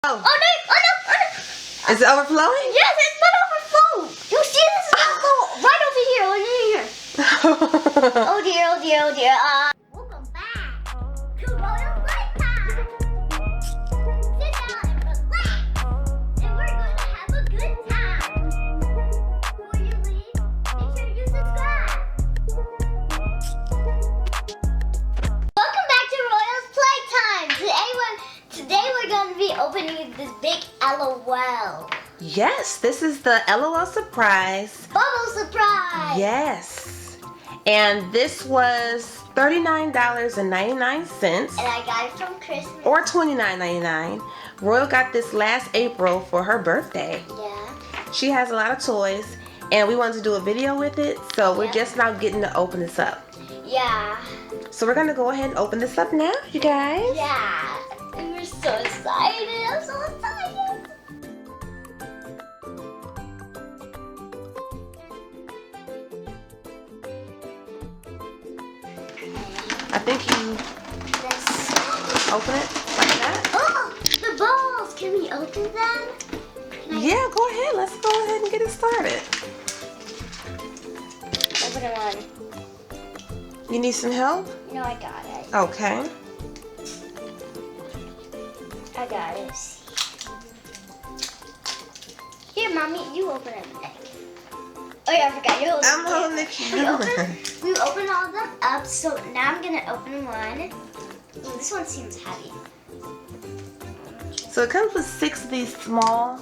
Oh. Oh no! Oh no! Oh no! Is it overflowing? Yes, it's not overflowing. You see this is overflow right over here, Oh dear! Oh dear! Oh dear! Welcome back to Royal Playtime. Sit down and relax, and we're going to have a good time. Before you leave, make sure you subscribe. Welcome back to Royal's Playtime. Today we're going to be opening this big LOL. Yes, this is the LOL surprise. Bubble surprise. Yes. And this was $39.99. And I got it from Christmas. Or $29.99. Royal got this last April for her birthday. Yeah. She has a lot of toys, and we wanted to do a video with it, so we're Yeah. just now getting to open this up. Yeah. So we're gonna go ahead and open this up now, you guys. Yeah. And we're so excited. I'm so excited. I think you Let's open it like that. Oh, the balls. Can we open them? Yeah, go ahead. Let's go ahead and get it started. Open them on. You need some help? No, I got it. Okay. I got it. Here, Mommy, you open it. Oh yeah, I forgot. You I'm holding the camera. We opened all of them up, so now I'm gonna open one. Ooh, this one seems heavy. So it comes with 6 of these small,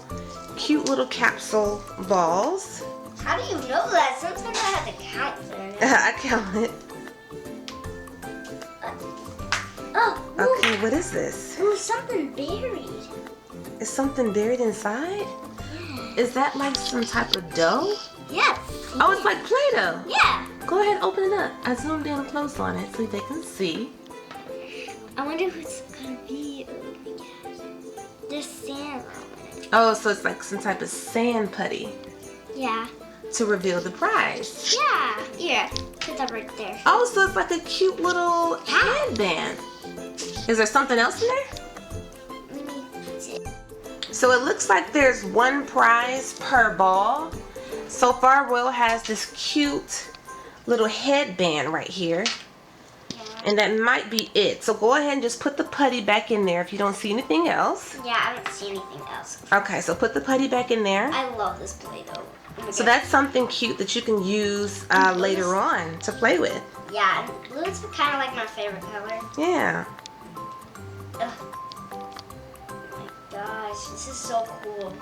cute little capsule balls. How do you know that? Sometimes I have to count them. I count it. Oh, ooh, Okay, what is this? ooh, something buried. Is something buried inside? Yeah. Is that like some type of dough? Yes. Oh, it's like Play-Doh. Yeah. Go ahead and open it up. I zoomed in close on it so they can see. I wonder who it's gonna be. Oh my gosh. There's sand on it. Oh, so it's like some type of sand putty Yeah. to reveal the prize. Yeah. Here. Put that right there. Oh, so it's like a cute little headband. Is there something else in there? Let me see. So it looks like there's one prize per ball. So far, Royal has this cute little headband right here. Yeah. And that might be it. So go ahead and just put the putty back in there if you don't see anything else. Yeah, I don't see anything else. Okay, so put the putty back in there. I love this Play-Doh. Oh my So gosh. that's something cute that you can use later on to play with. Yeah, blue's kind of like my favorite color. Yeah. Ugh. Oh my gosh, this is so cool.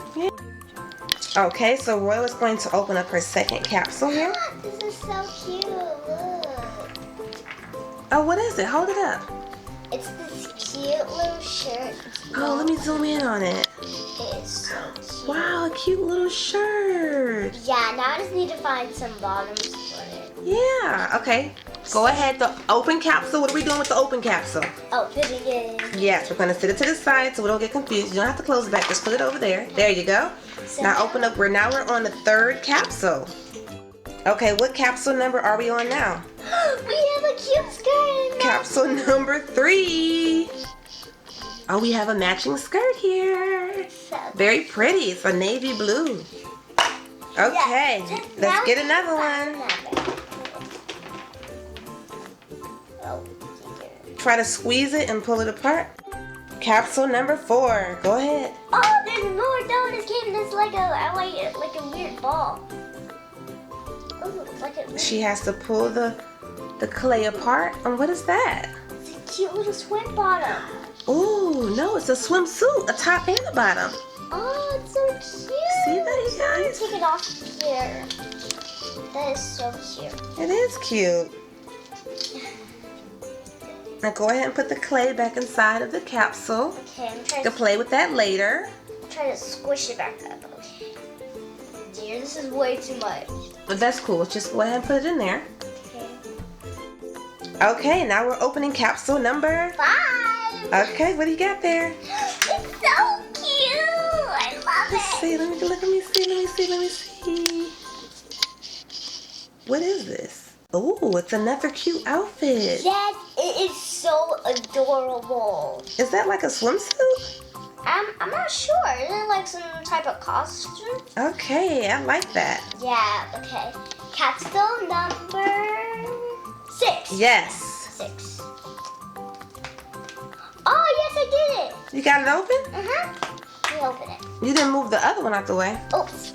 Okay, so Royal is going to open up her second capsule here. This is so cute. Look. Oh, what is it? Hold it up. It's this cute little shirt. Oh, let me zoom in on it. It is so cute. Wow, a cute little shirt. Yeah, now I just need to find some bottoms for it. Yeah, okay. Go ahead, the open capsule. What are we doing with the open capsule? Oh, put it in. Yes, we're going to sit it to the side so we don't get confused. You don't have to close it back. Just put it over there. There you go. So Now open up. We're on the 3rd capsule. Okay, what capsule number are we on now? We have a cute skirt in there. Capsule number 3. Oh, we have a matching skirt here. So Very pretty. It's a navy blue. Okay, Yeah. let's Now get we another find one. another. Oh, Try to squeeze it and pull it apart. Capsule number 4. Go ahead. oh, there's more donuts came in this Lego. I like it like a weird ball. Oh, it's like a She has to pull the clay apart. And what is that? It's a cute little swim bottom. Ooh, no, it's a swimsuit, a top and a bottom. Oh, it's so cute. See that, you guys? Take it off here. That is so cute. It is cute. Now go ahead and put the clay back inside of the capsule. Okay, I'm You trying can play with that later. to squish it back up. Okay. Dear, this is way too much. But that's cool. Just go ahead and put it in there. Okay. Okay, now we're opening capsule number 5. Okay, what do you got there? It's so cute. I love Let's it. see. Let me see. What is this? Ooh, it's another cute outfit. Yes, it is so adorable. Is that like a swimsuit? I'm not sure. Is it like some type of costume? Okay, I like that. Yeah, okay. Capsule number 6. Yes. 6. Oh, yes, I did it. You got it open? Uh-huh. Let me open it. You didn't move the other one out the way. Oops.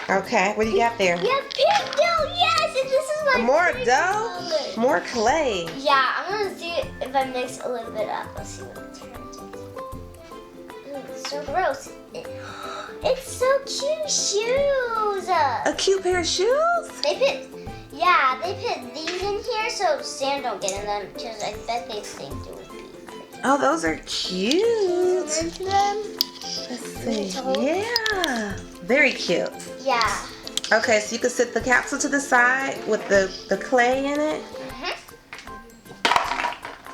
Okay, what do you got there? We have pink dough, yes, and this is my More favorite dough? color. More clay. Yeah, I'm gonna see if I mix a little bit up. Let's see what it turns into. Ooh, it's so gross. It's so cute shoes. A cute pair of shoes? They put these in here so sand don't get in them because I bet they think it would be pretty. Oh, those are cute. Zoom into them. Let's see. Yeah. Very cute. Yeah. Okay, so you can sit the capsule to the side with the clay in it.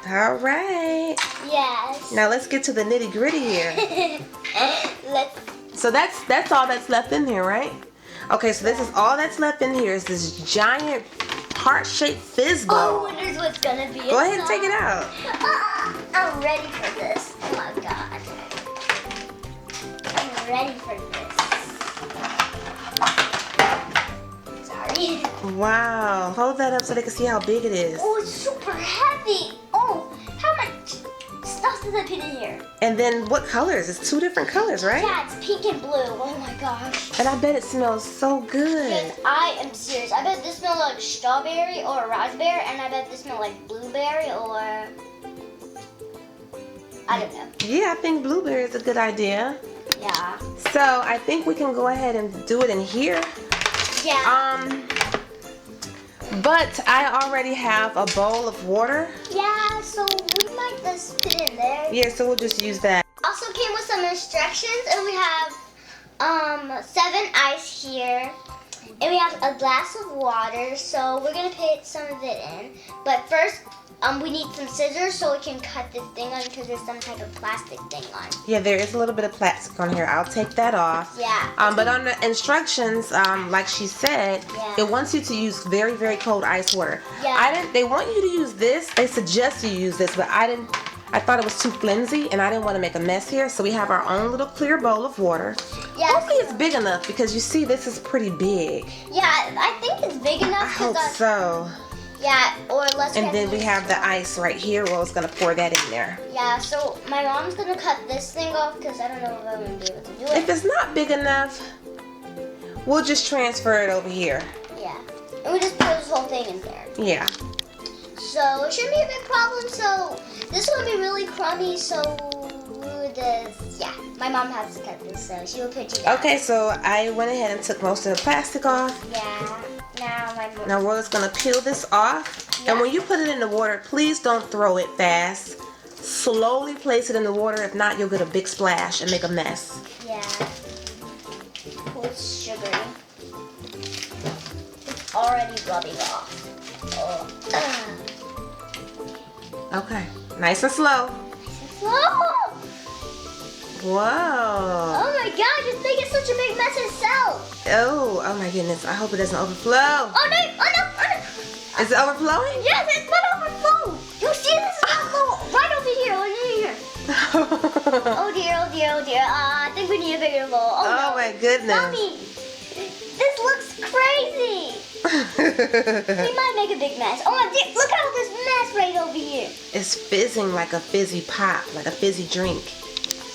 All right. Yes. Now let's get to the nitty gritty here. Let's. So that's all that's left in here, right? Okay, so this is all that's left in here is this giant heart-shaped fizz Oh, ball. I wonder what's gonna be. Go ahead and take it out. I'm ready for this. Oh my god. I'm ready for this. Sorry. Wow. Hold that up so they can see how big it is. Oh, it's super heavy. Oh, how much stuff did I put in here? And then what colors? It's 2 different colors, right? Yeah, it's pink and blue. Oh my gosh. And I bet it smells so good. Yes, I am serious. I bet this smells like strawberry or raspberry, and I bet this smells like blueberry or I don't know. Yeah, I think blueberry is a good idea. Yeah. So I think we can go ahead and do it in here. Yeah. But I already have a bowl of water. Yeah, so we might just put it in there. Yeah, so we'll just use that. Also came with some instructions, and we have 7 ice here, and we have a glass of water. So we're gonna put some of it in, but first we need some scissors so we can cut this thing on because there's some type of plastic thing on. Yeah, there is a little bit of plastic on here. I'll take that off. Yeah. But on the instructions, like she said, Yeah. it wants you to use very, very cold ice water. Yeah. They want you to use this. They suggest you use this, but I thought it was too flimsy and I didn't want to make a mess here. So we have our own little clear bowl of water. Yeah. Hopefully it's big enough because you see this is pretty big. Yeah, I think it's big enough. I hope so. Yeah, or let's. And then we have the ice right here. Rose gonna pour that in there. Yeah, so my mom's gonna cut this thing off because I don't know if I'm gonna be able to do it. If it's not big enough, we'll just transfer it over here. Yeah, and we just put this whole thing in there. Yeah. So it shouldn't be a big problem. So this will be really crummy. So yeah, my mom has to cut this, so she will put you down. Okay, so I went ahead and took most of the plastic off. Yeah. Now my mom. Now Roy's gonna peel this off. Yeah. And when you put it in the water, please don't throw it fast. Slowly place it in the water. If not, you'll get a big splash and make a mess. Yeah. Oh, it's sugary. It's already rubbing off. Oh. Okay. Nice and slow. Whoa! Whoa. Oh my god, this thing is such a big mess itself. Oh my goodness. I hope it doesn't overflow. Oh no, oh no, oh no. Is it overflowing? Yes, it's not overflow. You see this is overflow right over here, Oh dear, oh dear, oh dear. I think we need a bigger bowl. Oh, Oh no. my goodness. Mommy, this looks crazy. We might make a big mess. Oh my dear, look at all this mess right over here. It's fizzing like a fizzy pop, like a fizzy drink.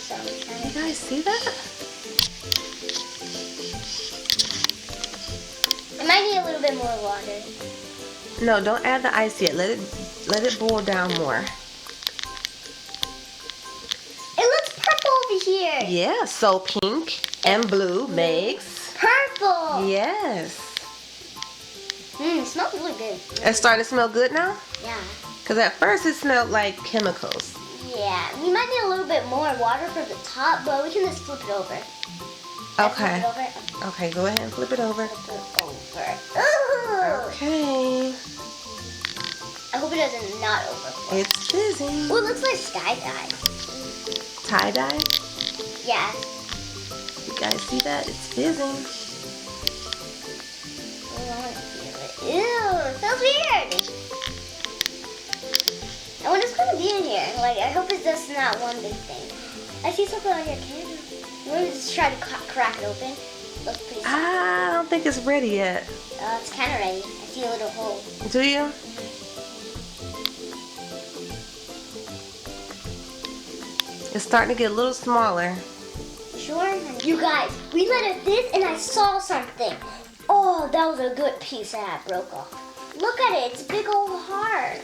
So You guys see that? I might need a little bit more water. No, don't add the ice yet. Let it boil down more. It looks purple over here. Yeah, so pink and blue makes. Purple. Yes. It smells really good. It's starting to smell good now? Yeah. Because at first it smelled like chemicals. Yeah, we might need a little bit more water for the top, but we can just flip it over. Okay. Flip it over. Okay, go ahead and flip it over. Flip it over. Ooh. Okay. I hope it doesn't not overflow. It's fizzing. Oh, it looks like sky-dye. Tie-dye? Yeah. You guys see that? It's fizzing. I want to feel it. Ew, it feels weird. I wonder what's going to be in here. Like, I hope it's just not one big thing. I see something on your camera. You want to just try to crack it open? Looks pretty soft. I don't think it's ready yet. It's kind of ready. I see a little hole. Do you? It's starting to get a little smaller. Sure. You guys, we let it this and I saw something. Oh, that was a good piece that I broke off. Look at it. It's a big old heart.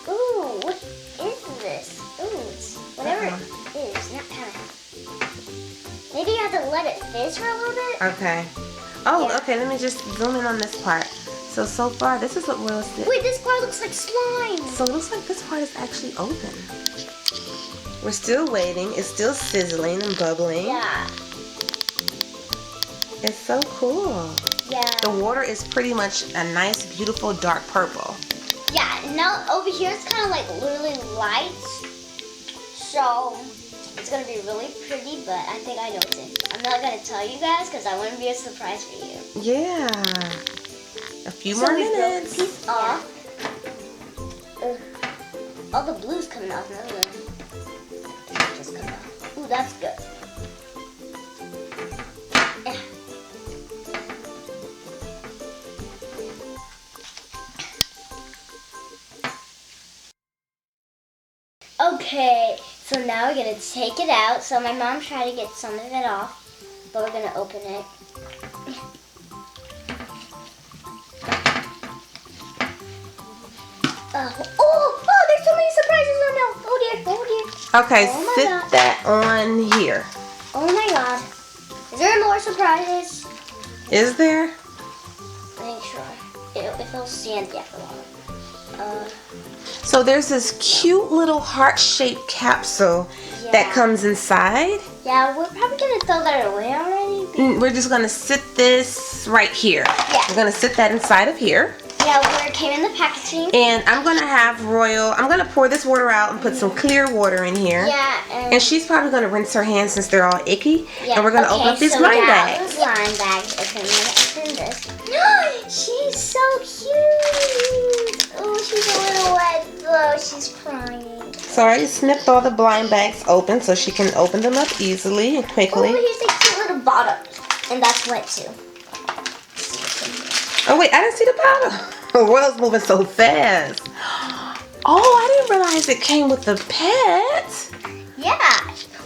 Ooh, what is this? Ooh, it's whatever it is. Not kind of. Maybe you have to let it fizz for a little bit. Okay. Oh, Yeah. okay. Let me just zoom in on this part. So far, this is what Royal said. Wait, this part looks like slime. So it looks like this part is actually open. We're still waiting. It's still sizzling and bubbling. Yeah. It's so cool. Yeah. The water is pretty much a nice, beautiful, dark purple. Yeah, now over here it's kind of like literally light. So it's going to be really pretty, but I think I know it. I'm not going to tell you guys because I want to be a surprise for you. Yeah. A few So more we broke a minutes. piece off. All the blue's coming off. None of the just coming off. Ooh, that's good. Eh. Okay, so now we're gonna take it out. So my mom tried to get some of it off, but we're gonna open it. Oh, there's so many surprises on now. Oh dear, oh dear. Okay, Oh my sit God. that on here. Oh my God. Is there more surprises? Is there? Make sure. If it'll stand there for long. So there's this cute little heart-shaped capsule that Yeah. comes inside. Yeah, we're probably gonna throw that away already. We're just gonna sit this right here. Yeah. We're gonna sit that inside of here. Yeah, where it came in the packaging. And I'm gonna have Royal, I'm gonna pour this water out and put some clear water in here. Yeah, And she's probably gonna rinse her hands since they're all icky. yeah. And we're gonna open up these blind bags. Blind bags. Okay, I'm gonna open this. She's so cute. Oh, she's a little wet though. She's crying. So I already snipped all the blind bags open so she can open them up easily and Oh, quickly. here's a cute little bottle, and that's wet too. Oh wait, I didn't see the bottle. Royal's moving so fast. Oh, I didn't realize it came with the pet. Yeah.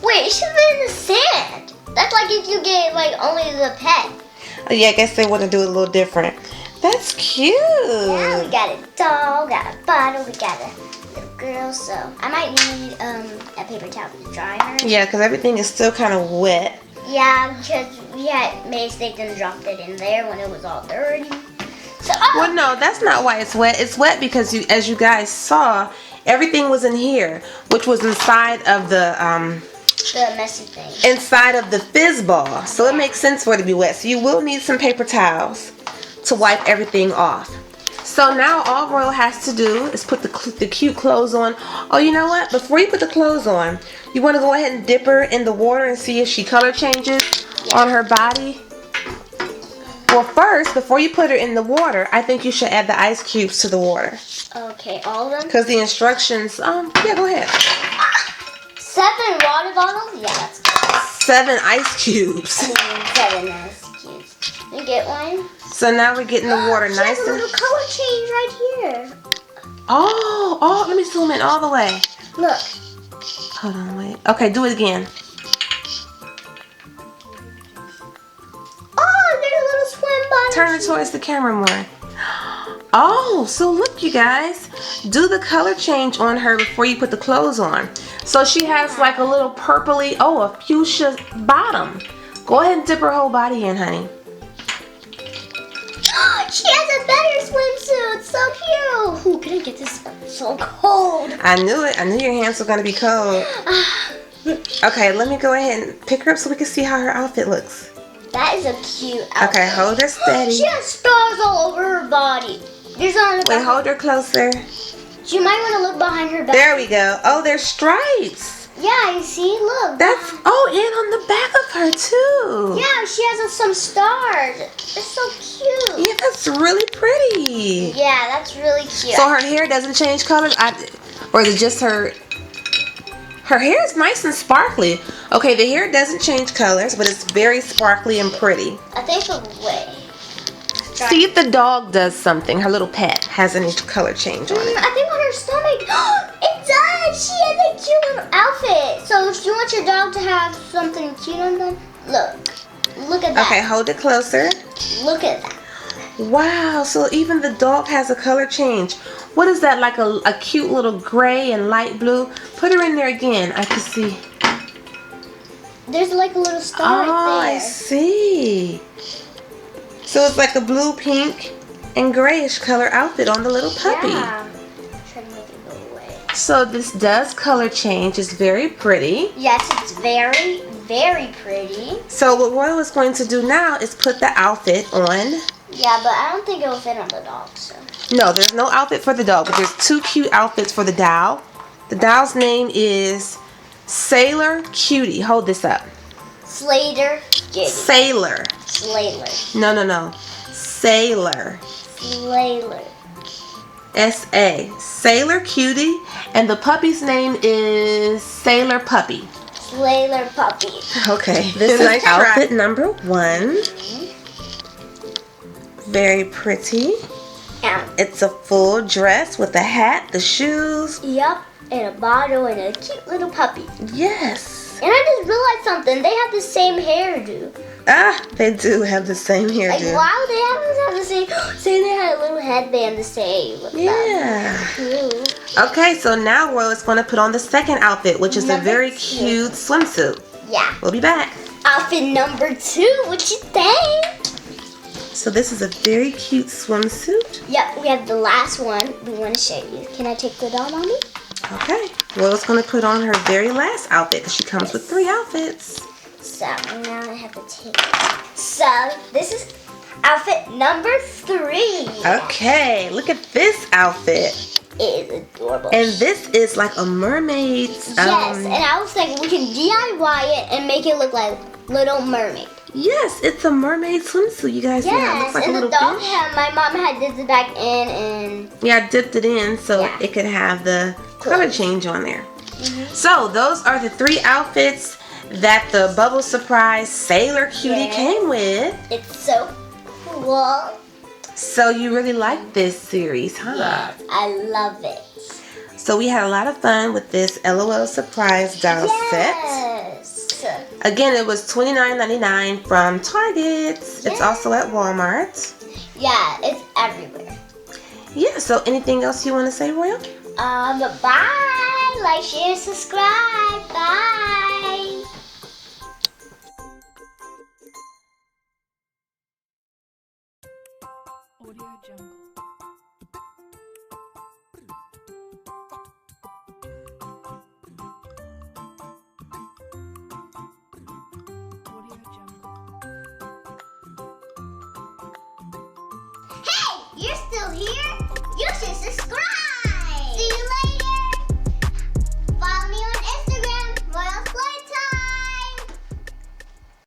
Wait, it should be in the sand. That's like if you get like only the pet. Oh yeah, I guess they want to do it a little different. That's cute. Yeah, we got a doll, got a bottle, we got a little girl. So I might need a paper towel to dry her. Yeah, because everything is still kind of wet. Yeah, because we had made mistake and dropped it in there when it was all dirty. So Well, no, that's not why it's wet. It's wet because as you guys saw, everything was in here, which was inside of the messy thing. inside of the fizz ball. So it makes sense for it to be wet. So you will need some paper towels to wipe everything off. So now all Royal has to do is put the cute clothes on. Oh, you know what? Before you put the clothes on, you want to go ahead and dip her in the water and see if she color changes on her body. Well, first, before you put her in the water, I think you should add the ice cubes to the water. Okay, all of them. Because the instructions, yeah, go ahead. 7 water bottles? Yeah, that's good. 7 ice cubes. 7 ice cubes. You get one? So now we're getting the water She nice has a and... little color change right here. Oh, let me zoom in all the way. Look. Hold on, wait. Okay, do it again. Oh, there's a little swim button. Turn it towards the camera more. Oh, so look, you guys. Do the color change on her before you put the clothes on. So she has like a little purpley, a fuchsia bottom. Go ahead and dip her whole body in, honey. She has a better swimsuit. So cute. Ooh, can I get this? It's so cold. I knew it. I knew your hands were going to be cold. Okay, let me go ahead and pick her up so we can see how her outfit looks. That is a cute outfit. Okay, hold her steady. She has stars all over her body. There's on the Wait, back. hold her closer. You might want to look behind her back. There we go. Oh, there's stripes. Yeah, you see? Look. That's, and on the back of her too. Yeah, she has some stars. It's so cute. Yeah, that's really pretty. Yeah, that's really cute. So her hair doesn't change colors? Or is it just her? Her hair is nice and sparkly. Okay, the hair doesn't change colors, but it's very sparkly and pretty. I think the way. See if the dog does something. Her little pet has any color change on it. I think on her stomach. It does. She has a cute little outfit. So if you want your dog to have something cute on them, look at that. Okay, hold it closer. Look at that. Wow, so even the dog has a color change. What is that, like a cute little gray and light blue? Put her in there again. I can see. There's like a little star right I there. see. So it's like a blue, pink, and grayish color outfit on the little puppy. Yeah. Try to make it go away. So this does color change. It's very pretty. Yes, it's very, very pretty. So what Royal is going to do now is put the outfit on. Yeah, but I don't think it will fit on the dog, so. No, there's no outfit for the dog, but there's two cute outfits for the doll. The doll's name is Sailor Cutie. Hold this up. Slater. Giddy. Sailor. Slater. No. Sailor. Slater. S-A. Sailor Cutie. And the puppy's name is Sailor Puppy. Slater puppy. Okay. This is outfit number 1. Very pretty. Yeah. It's a full dress with a hat, the shoes. Yup. And a bottle and a cute little puppy. Yes. And I just realized something. They have the same hairdo. Ah, they do have the same Like, hairdo. why would they have the same? Say they had a little headband the same. Yeah. Cool. Okay, so now Royal is going to put on the second outfit, which is a Number very 2. cute swimsuit. Yeah. We'll be back. Outfit number 2. What you think? So this is a very cute swimsuit. Yep, we have the last one we want to show you. Can I take the doll, Mommy? Okay. Royal's going to put on her very last outfit because she comes with 3 outfits. So now I have to take it. So this is outfit number 3. Okay, look at this outfit. It is adorable. And this is like a mermaid's. Yes, and I was thinking we can DIY it and make it look like Little Mermaid. Yes, it's a mermaid swimsuit. You guys see how it Yes, looks like a and the little dog fish? my mom had dipped it back in and Yeah, I dipped it in so Yeah. it could have the color change on there. So those are the 3 outfits that the Bubble Surprise Sailor Cutie Yeah. came with. it's so cool. So you really like this series, huh? Yes, I love it. So we had a lot of fun with this LOL Surprise doll set. Yes. Again, it was $29.99 from Target. It's Yeah. also at Walmart. Yeah, it's everywhere. Yeah, so anything else you want to say, Royal? Bye. Like, share, subscribe. Bye. Audio Jungle. Audio Jungle. Hey, you're still here?